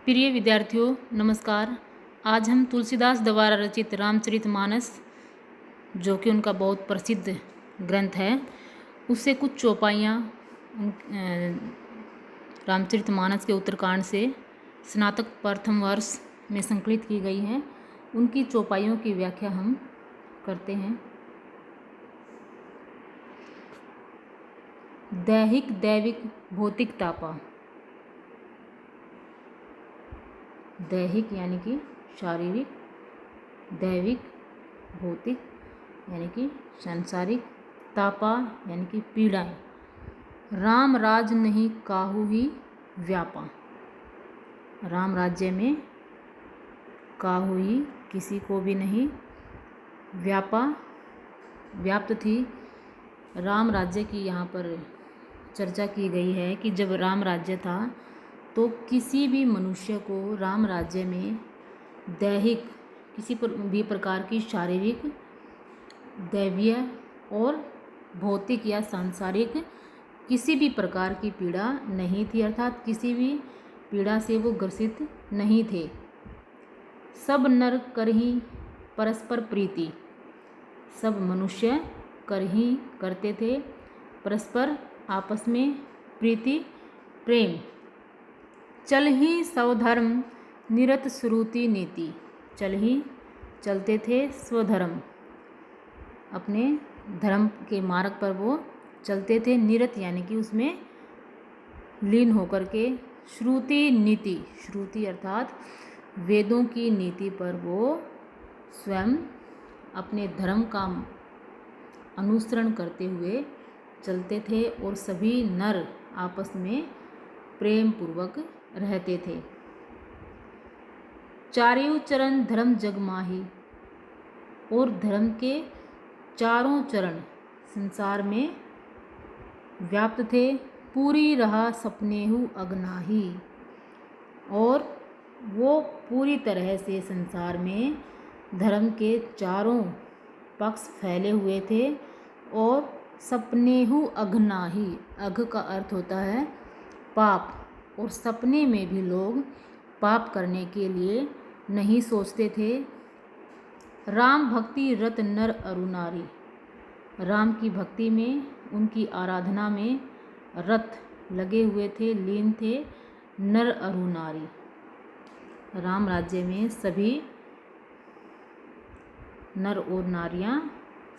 प्रिय विद्यार्थियों नमस्कार। आज हम तुलसीदास द्वारा रचित रामचरितमानस, जो कि उनका बहुत प्रसिद्ध ग्रंथ है, उससे कुछ चौपाइयाँ रामचरितमानस के उत्तरकांड से स्नातक प्रथम वर्ष में संकलित की गई हैं। उनकी चौपाइयों की व्याख्या हम करते हैं। दैहिक दैविक भौतिक तापा। दैहिक यानी कि शारीरिक, दैविक भौतिक यानी कि सांसारिक, तापा यानी कि पीड़ाएं। राम राज नहीं काहू ही व्यापा। राम राज्य में काहू ही किसी को भी नहीं व्यापा, व्याप्त थी। राम राज्य की यहाँ पर चर्चा की गई है कि जब राम राज्य था तो किसी भी मनुष्य को राम राज्य में दैहिक किसी भी प्रकार की शारीरिक, दैवीय और भौतिक या सांसारिक किसी भी प्रकार की पीड़ा नहीं थी, अर्थात किसी भी पीड़ा से वो ग्रसित नहीं थे। सब नर करही परस्पर प्रीति। सब मनुष्य करते थे परस्पर आपस में प्रीति प्रेम। चल ही स्वधर्म निरत श्रुति नीति। चल ही चलते थे स्वधर्म, अपने धर्म के मार्ग पर वो चलते थे। निरत यानी कि उसमें लीन होकर के। श्रुति नीति, श्रुति अर्थात वेदों की नीति पर वो स्वयं अपने धर्म का अनुसरण करते हुए चलते थे और सभी नर आपस में प्रेम पूर्वक रहते थे। चारों चरण धर्म जग माही। और धर्म के चारों चरण संसार में व्याप्त थे। पूरी रहा सपनेहु अगनाही। और वो पूरी तरह से संसार में धर्म के चारों पक्ष फैले हुए थे। और सपनेहु अघनाही, अघ का अर्थ होता है पाप, और सपने में भी लोग पाप करने के लिए नहीं सोचते थे। राम भक्ति रत नर अरु नारी। राम की भक्ति में, उनकी आराधना में रत लगे हुए थे, लीन थे नर अरु नारी। राम राज्य में सभी नर और नारियां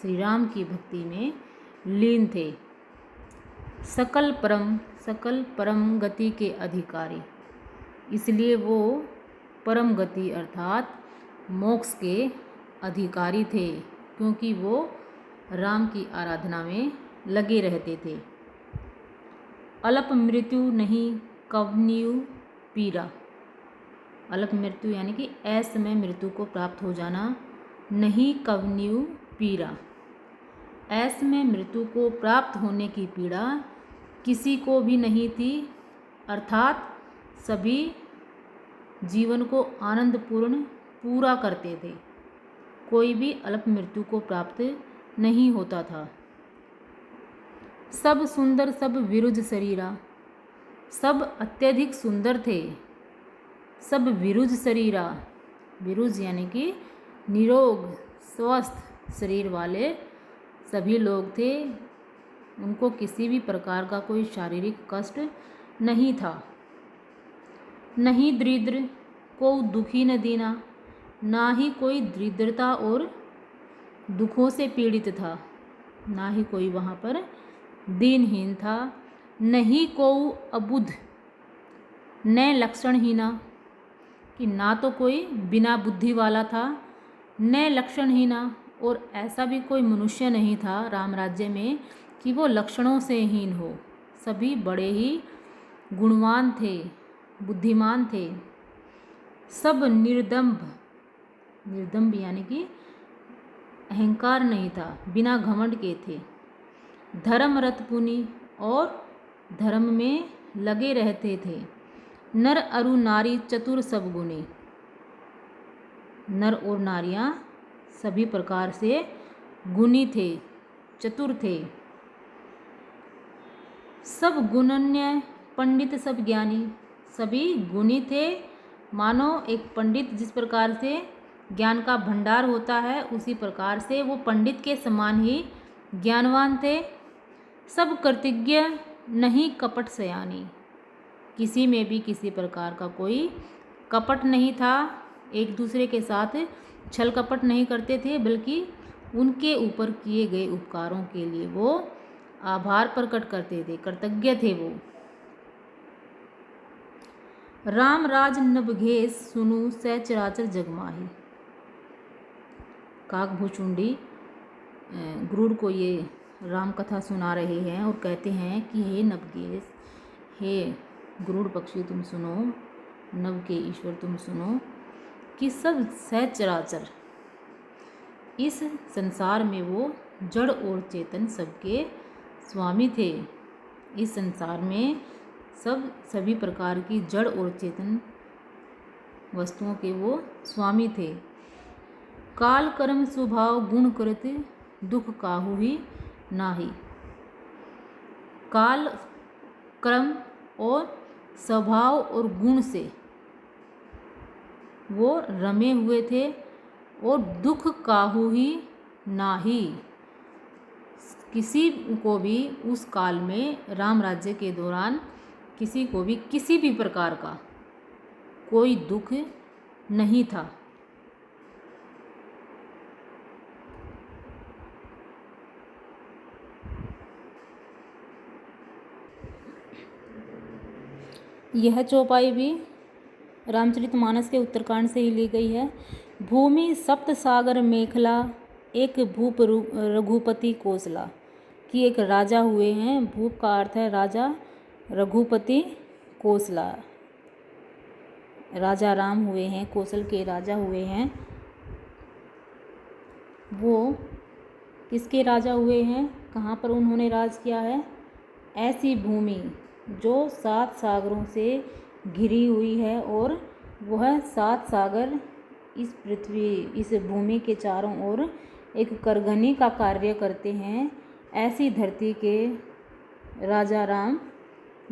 श्री राम की भक्ति में लीन थे। सकल परम गति के अधिकारी। इसलिए वो परम गति अर्थात मोक्ष के अधिकारी थे, क्योंकि वो राम की आराधना में लगे रहते थे। अल्प मृत्यु नहीं कवनियु पीरा। अल्प मृत्यु यानी कि असमय मृत्यु को प्राप्त हो जाना, नहीं कवनियु पीरा। असमय मृत्यु को प्राप्त होने की पीड़ा किसी को भी नहीं थी, अर्थात सभी जीवन को आनंदपूर्ण पूरा करते थे। कोई भी अल्प मृत्यु को प्राप्त नहीं होता था। सब सुंदर सब विरुज शरीरा। सब अत्यधिक सुंदर थे। सब विरुज शरीरा। विरुज यानी कि निरोग स्वस्थ शरीर वाले सभी लोग थे। उनको किसी भी प्रकार का कोई शारीरिक कष्ट नहीं था। नहीं दरिद्र को दुखी न दीना। ना ही कोई दरिद्रता और दुखों से पीड़ित था, ना ही कोई वहाँ पर दीनहीन था। नहीं को अबुध न लक्षणहीना, कि ना तो कोई बिना बुद्धि वाला था न लक्षणहीना, और ऐसा भी कोई मनुष्य नहीं था राम राज्य में कि वो लक्षणों से हीन हो। सभी बड़े ही गुणवान थे, बुद्धिमान थे। सब निर्दम्भ, निर्दम्भ यानी कि अहंकार नहीं था, बिना घमंड के थे। धर्म रत पुनि, और धर्म में लगे रहते थे। नर अरु नारी चतुर सब गुणी। नर और नारियां सभी प्रकार से गुणी थे, चतुर थे। सब गुणन्य पंडित सब ज्ञानी। सभी गुणी थे मानो एक पंडित जिस प्रकार से ज्ञान का भंडार होता है, उसी प्रकार से वो पंडित के समान ही ज्ञानवान थे। सब कृतज्ञ नहीं कपट सयानी, किसी में भी किसी प्रकार का कोई कपट नहीं था, एक दूसरे के साथ छल कपट नहीं करते थे, बल्कि उनके ऊपर किए गए उपकारों के लिए वो आभार प्रकट करते थे, कृतज्ञ थे वो। राम राज नभघेस सुनु सचराचर जगमाही। काकभूचुंडी गरुड़ को ये राम कथा सुना रहे हैं और कहते हैं कि हे नभघेस, हे गरुड़ पक्षी तुम सुनो, नभ के ईश्वर तुम सुनो कि सब सचराचर इस संसार में वो जड़ और चेतन सबके स्वामी थे। इस संसार में सभी प्रकार की जड़ और चेतन वस्तुओं के वो स्वामी थे। काल कर्म स्वभाव गुण करत दुख काहू ही नाही। काल कर्म और स्वभाव और गुण से वो रमे हुए थे और दुख काहू ही नाही। किसी को भी उस काल में राम राज्य के दौरान किसी को भी किसी भी प्रकार का कोई दुख नहीं था। यह चौपाई भी रामचरितमानस के उत्तरकांड से ही ली गई है। भूमि सप्त सागर मेखला, एक भूप रघुपति कोसला। कि एक राजा हुए हैं, भूप का अर्थ है राजा, रघुपति कोसला राजा राम हुए हैं, कौशल के राजा हुए हैं। वो किसके राजा हुए हैं, कहाँ पर उन्होंने राज किया है? ऐसी भूमि जो 7 सागरों से घिरी हुई है और वह 7 सागर इस पृथ्वी, इस भूमि के चारों ओर एक करघनी का कार्य करते हैं। ऐसी धरती के राजा राम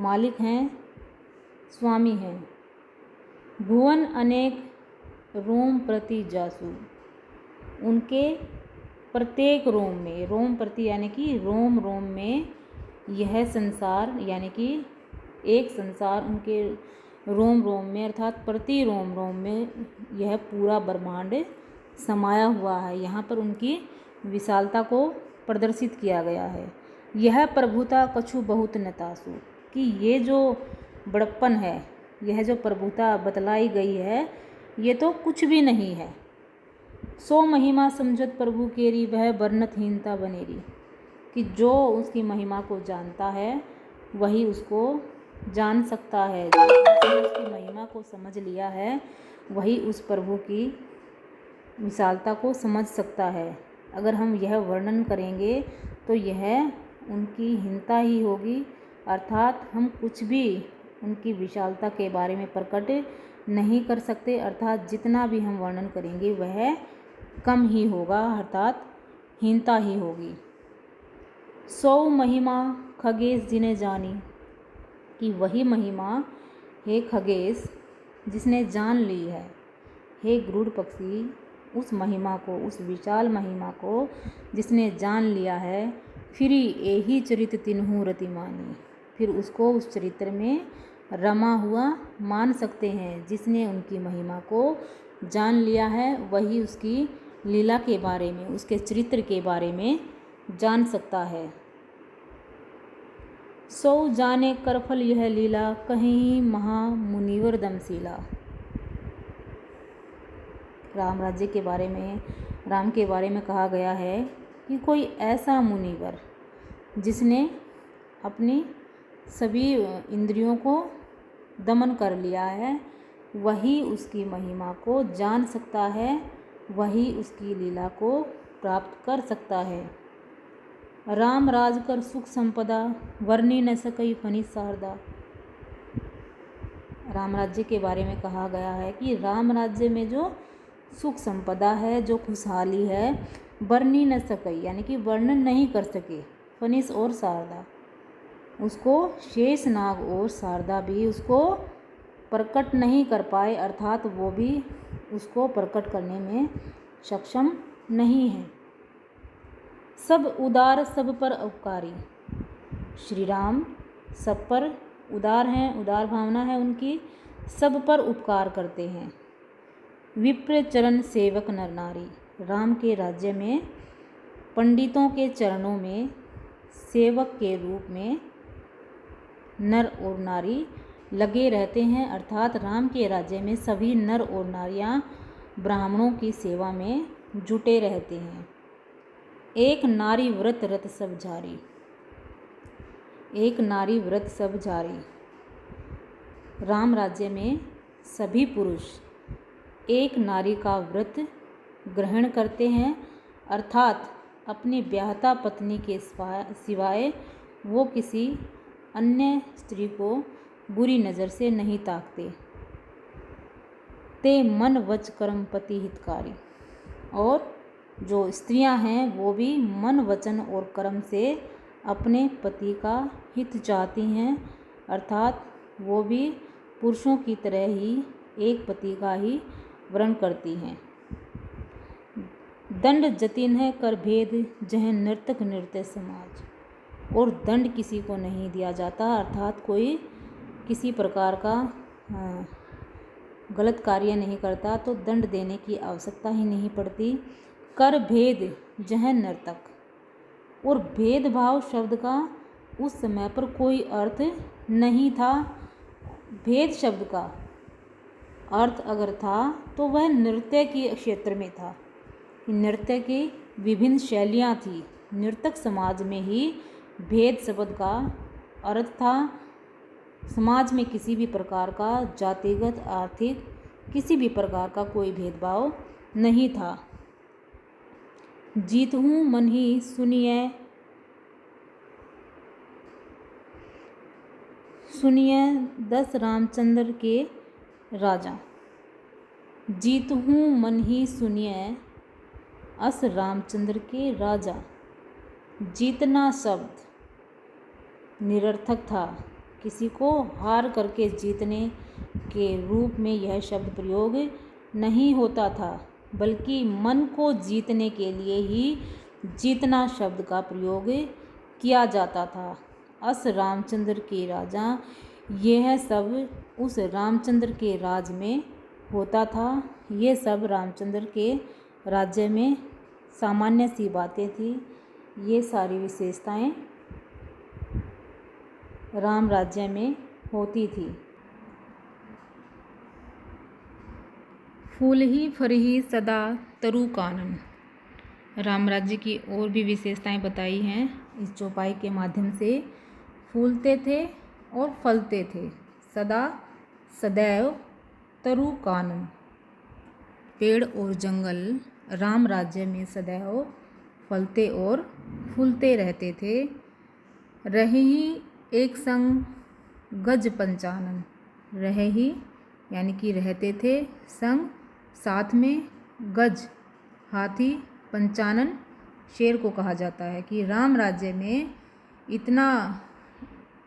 मालिक हैं, स्वामी हैं। भुवन अनेक रोम प्रति जासु। उनके प्रत्येक रोम में, रोम प्रति यानी कि रोम रोम में यह संसार, यानी कि एक संसार उनके रोम रोम में अर्थात प्रति रोम रोम में यह पूरा ब्रह्मांड समाया हुआ है। यहाँ पर उनकी विशालता को प्रदर्शित किया गया है। यह प्रभुता कछु बहुत नतासु। कि ये जो बड़प्पन है, यह जो प्रभुता बतलाई गई है, ये तो कुछ भी नहीं है। सो महिमा समझत प्रभु केरी, वह वर्णतहीनता बनेरी। कि जो उसकी महिमा को जानता है वही उसको जान सकता है। जिसने उसकी महिमा को समझ लिया है वही उस प्रभु की विशालता को समझ सकता है। अगर हम यह वर्णन करेंगे तो यह उनकी हीनता ही होगी, अर्थात हम कुछ भी उनकी विशालता के बारे में प्रकट नहीं कर सकते। अर्थात जितना भी हम वर्णन करेंगे वह कम ही होगा, अर्थात हीनता ही होगी। सौ महिमा खगेश जिने जानी। कि वही महिमा हे खगेश जिसने जान ली है, हे गरुड़ पक्षी उस महिमा को, उस विशाल महिमा को जिसने जान लिया है, फिर यही चरित तिन्हु रतिमानी। फिर उसको उस चरित्र में रमा हुआ मान सकते हैं। जिसने उनकी महिमा को जान लिया है वही उसकी लीला के बारे में, उसके चरित्र के बारे में जान सकता है। सौ जाने करफल यह लीला, कहीं महा मुनिवर दमशीला। राम राज्य के बारे में, राम के बारे में कहा गया है कि कोई ऐसा मुनिवर जिसने अपनी सभी इंद्रियों को दमन कर लिया है, वही उसकी महिमा को जान सकता है, वही उसकी लीला को प्राप्त कर सकता है। राम राज कर सुख संपदा, वर्णी न सकई फनी शारदा। राम राज्य के बारे में कहा गया है कि राम राज्य में जो सुख संपदा है, जो खुशहाली है, वर्णी न सकई यानी कि वर्णन नहीं कर सके, फनिस और शारदा, उसको शेष नाग और शारदा भी उसको प्रकट नहीं कर पाए, अर्थात वो भी उसको प्रकट करने में सक्षम नहीं है। सब उदार सब पर उपकारी, श्री राम सब पर उदार हैं, उदार भावना है उनकी, सब पर उपकार करते हैं। विप्र चरण सेवक नर नारी, राम के राज्य में पंडितों के चरणों में सेवक के रूप में नर और नारी लगे रहते हैं, अर्थात राम के राज्य में सभी नर और नारियां ब्राह्मणों की सेवा में जुटे रहते हैं। एक नारी व्रत रत सब जारी, एक नारी व्रत सब जारी, राम राज्य में सभी पुरुष एक नारी का व्रत ग्रहण करते हैं, अर्थात अपनी ब्याहता पत्नी के सिवाय वो किसी अन्य स्त्री को बुरी नज़र से नहीं ताकते। ते मन वच कर्म पति हितकारी, और जो स्त्रियां हैं वो भी मन वचन और कर्म से अपने पति का हित चाहती हैं, अर्थात वो भी पुरुषों की तरह ही एक पति का ही वर्ण करती हैं। दंड जतिन है कर भेद जह नर्तक नृत्य समाज, और दंड किसी को नहीं दिया जाता, अर्थात कोई किसी प्रकार का गलत कार्य नहीं करता तो दंड देने की आवश्यकता ही नहीं पड़ती। कर भेद जह नर्तक, और भेदभाव शब्द का उस समय पर कोई अर्थ नहीं था। भेद शब्द का अर्थ अगर था तो वह नृत्य के क्षेत्र में था। नृत्य की विभिन्न शैलियाँ थी, नर्तक समाज में ही भेद शब्द का अर्थ था। समाज में किसी भी प्रकार का जातिगत आर्थिक किसी भी प्रकार का कोई भेदभाव नहीं था। जीत हूँ मन ही सुनिए दस रामचंद्र के राजा, जीत हूँ मन ही सुनिए अस रामचंद्र के राजा। जीतना शब्द निरर्थक था, किसी को हार करके जीतने के रूप में यह शब्द प्रयोग नहीं होता था, बल्कि मन को जीतने के लिए ही जीतना शब्द का प्रयोग किया जाता था। अस रामचंद्र के राजा, यह सब उस रामचंद्र के राज में होता था। ये सब रामचंद्र के राज्य में सामान्य सी बातें थी। ये सारी विशेषताएं राम राज्य में होती थी। फूल ही फरही सदा तरु कानन, राम राज्य की और भी विशेषताएं बताई हैं इस चौपाई के माध्यम से। फूलते थे और फलते थे, सदा सदैव तरु कानन, पेड़ और जंगल राम राज्य में सदैव फलते और फूलते रहते थे। रहे ही एक संग गज पंचानन, रहे ही यानी कि रहते थे, संग साथ में, गज हाथी, पंचानन शेर को कहा जाता है कि राम राज्य में इतना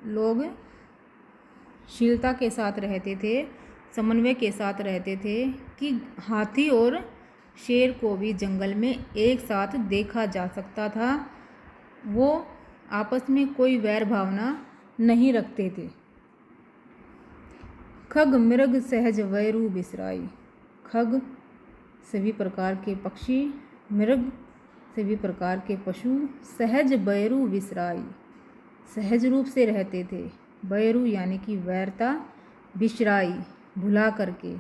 लोग शीलता के साथ रहते थे, समन्वय के साथ रहते थे कि हाथी और शेर को भी जंगल में एक साथ देखा जा सकता था। वो आपस में कोई वैर भावना नहीं रखते थे। खग मृग सहज वैरू बिसराई, खग सभी प्रकार के पक्षी, मृग सभी प्रकार के पशु, सहज बैरू विसराई सहज रूप से रहते थे। बैरू यानी कि वैरता, बिसराई भुला करके,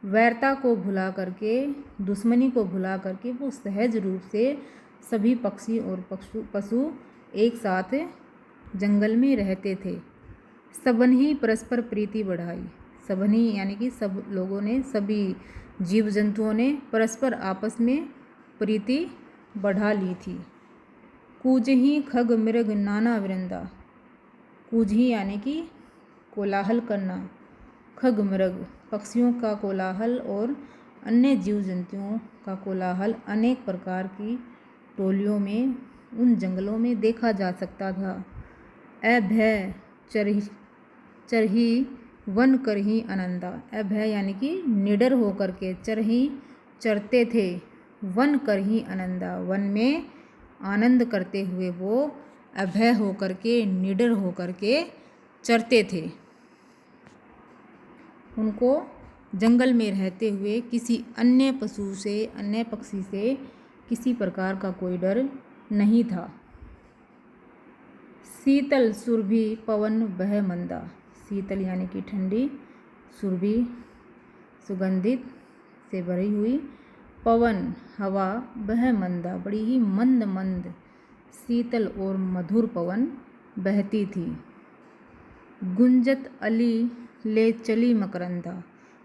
वैरता को भुला करके, दुश्मनी को भुला करके वो सहज रूप से सभी पक्षी और पशु एक साथ जंगल में रहते थे। सबन्ही परस्पर प्रीति बढ़ाई, सबन्ही यानी कि सब लोगों ने, सभी जीव जंतुओं ने परस्पर आपस में प्रीति बढ़ा ली थी। कूजही खग मृग नाना वृंदा, कूजही यानी कि कोलाहल करना, खग मृग पक्षियों का कोलाहल और अन्य जीव जंतुओं का कोलाहल अनेक प्रकार की टोलियों में उन जंगलों में देखा जा सकता था। अभय चरही वन कर ही आनंदा। अभय यानी कि निडर होकर के, चर ही चरते थे। वन कर ही आनंदा, वन में आनंद करते हुए वो अभय होकर के, निडर होकर के चरते थे। उनको जंगल में रहते हुए किसी अन्य पशु से, अन्य पक्षी से किसी प्रकार का कोई डर नहीं था। शीतल सुरभि पवन बह मंदा। शीतल यानी कि ठंडी, सुरभि सुगंधित से भरी हुई, पवन हवा, बह मंदा बड़ी ही मंद मंद शीतल और मधुर पवन बहती थी। गुंजत अली ले चली मकरंदा,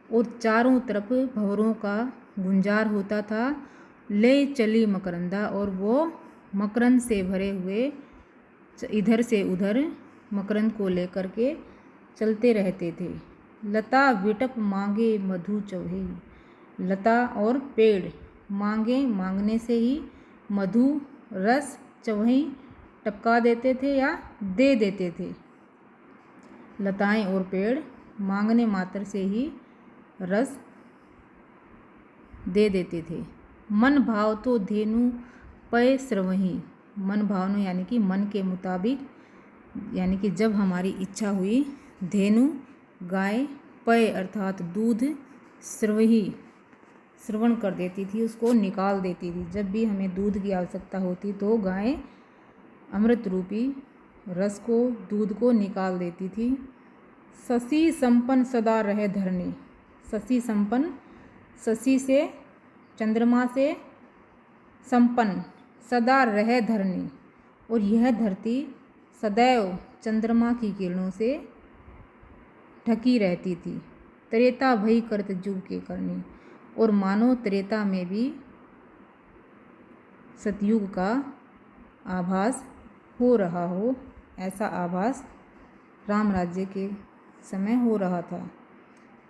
और चारों तरफ भंवरों का गुंजार होता था। ले चली मकरंदा, और वो मकरंद से भरे हुए इधर से उधर मकरंद को लेकर के चलते रहते थे। लता विटप मांगे मधु चौहे। लता और पेड़ मांगे, मांगने से ही मधु रस चौहे टपका देते थे या दे देते थे। लताएं और पेड़ मांगने मात्र से ही रस दे देते थे। मन भाव तो धेनु पय स्रवही। मन भावना यानी कि मन के मुताबिक, यानी कि जब हमारी इच्छा हुई, धेनु गाय, पय अर्थात दूध, स्रवही श्रवण कर देती थी, उसको निकाल देती थी। जब भी हमें दूध की आवश्यकता होती तो गाय अमृत रूपी रस को, दूध को निकाल देती थी। शशि संपन्न सदा रहे धरनी। शशि संपन्न, शशि से, चंद्रमा से संपन्न, सदा रहे धरनी, और यह धरती सदैव चंद्रमा की किरणों से ढकी रहती थी। त्रेता भई करत जुग के करनी, और मानो त्रेता में भी सतयुग का आभास हो रहा हो, ऐसा आभास राम राज्य के समय हो रहा था।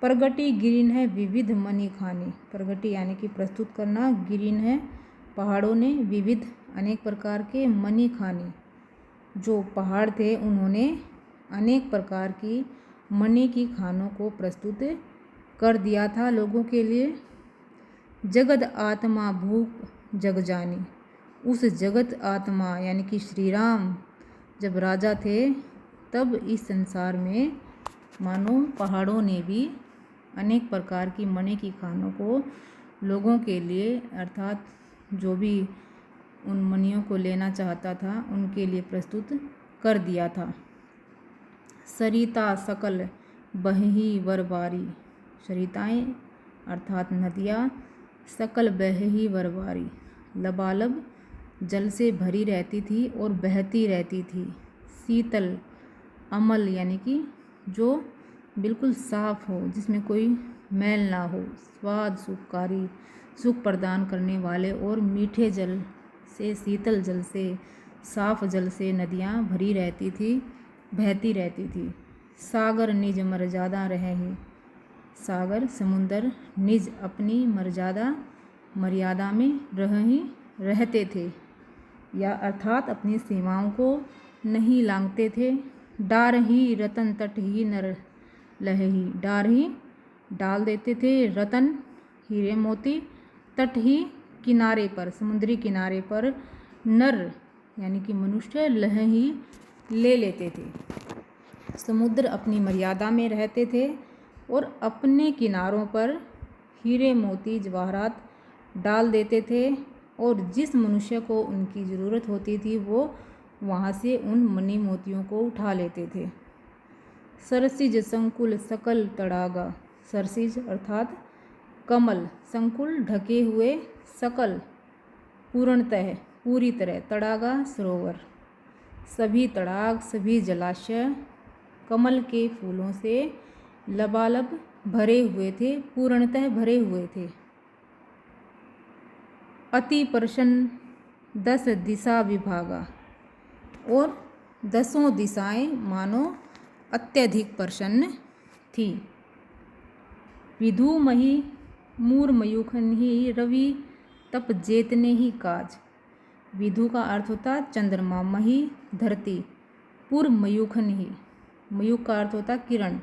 प्रगति गिरिन है विविध मणि खानी। प्रगति यानी कि प्रस्तुत करना, गिरिन है पहाड़ों ने, विविध अनेक प्रकार के, मणि खानी जो पहाड़ थे उन्होंने अनेक प्रकार की मणि की खानों को प्रस्तुत कर दिया था लोगों के लिए। जगत आत्मा भूप जग जानी। उस जगत आत्मा यानी कि श्री राम जब राजा थे तब इस संसार में मानो पहाड़ों ने भी अनेक प्रकार की मणि की खानों को लोगों के लिए, अर्थात जो भी उन मणियों को लेना चाहता था उनके लिए प्रस्तुत कर दिया था। सरिता सकल बहही वरबारी। सरिताएं अर्थात नदियाँ, सकल बहही वरबारी लबालब जल से भरी रहती थी और बहती रहती थी। शीतल अमल यानी कि जो बिल्कुल साफ हो, जिसमें कोई मैल ना हो, स्वाद सुखकारी, सुख प्रदान करने वाले और मीठे जल से, शीतल जल से, साफ जल से नदियाँ भरी रहती थी, बहती रहती थी। सागर निज मर्यादा रहे ही। सागर समुंदर निज अपनी मर्यादा में रहते थे, या अर्थात अपनी सीमाओं को नहीं लांघते थे। डार ही रतन तट ही नर लहही। डार ही डाल देते थे, रतन हीरे मोती, तट ही किनारे पर, समुद्री किनारे पर, नर यानी कि मनुष्य, लह ही ले लेते थे। समुद्र अपनी मर्यादा में रहते थे और अपने किनारों पर हीरे मोती जवाहरात डाल देते थे, और जिस मनुष्य को उनकी ज़रूरत होती थी वो वहाँ से उन मणि मोतियों को उठा लेते थे। सरसिज संकुल सकल तड़ागा। सरसिज अर्थात कमल, संकुल ढके हुए, सकल पूर्णतः पूरी तरह, तड़ागा सरोवर, सभी तड़ाग, सभी जलाशय कमल के फूलों से लबालब भरे हुए थे, पूर्णतः भरे हुए थे। अति प्रसन्न 10 दिशा विभागा। और 10 दिशाएं मानो अत्यधिक प्रसन्न थी। विधुमही मूर मयूखन ही रवि तप जेतने ही काज। विधु का अर्थ होता चंद्रमा, मही धरती, पूर्व मयूखन ही, मयूख का अर्थ होता किरण,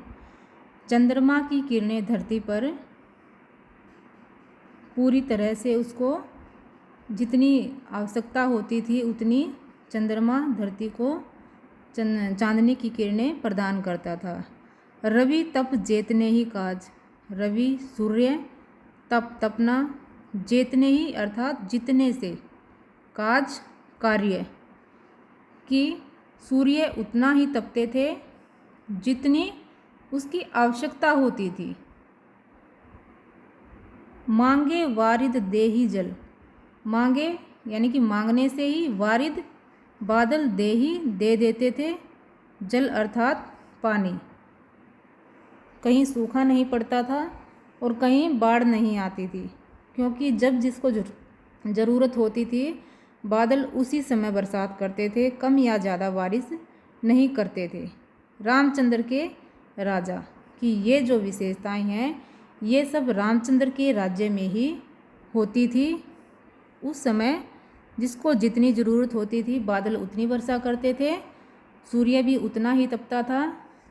चंद्रमा की किरणें धरती पर पूरी तरह से उसको जितनी आवश्यकता होती थी उतनी चंद्रमा धरती को चांदनी की किरणें प्रदान करता था। रवि तप जेतने ही काज, रवि सूर्य तप तपना, जेतने ही अर्थात जितने से, काज कार्य, कि सूर्य उतना ही तपते थे जितनी उसकी आवश्यकता होती थी। मांगे वारिद दे ही जल, मांगे यानी कि मांगने से ही, वारिद बादल दे ही दे देते थे, जल अर्थात पानी। कहीं सूखा नहीं पड़ता था और कहीं बाढ़ नहीं आती थी, क्योंकि जब जिसको ज़रूरत होती थी बादल उसी समय बरसात करते थे, कम या ज़्यादा बारिश नहीं करते थे। रामचंद्र के राजा की ये जो विशेषताएं हैं ये सब रामचंद्र के राज्य में ही होती थी। उस समय जिसको जितनी ज़रूरत होती थी बादल उतनी वर्षा करते थे, सूर्य भी उतना ही तपता था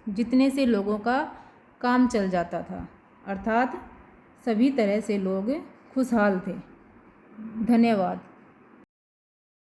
जितने से लोगों का काम चल जाता था, अर्थात सभी तरह से लोग खुशहाल थे। धन्यवाद।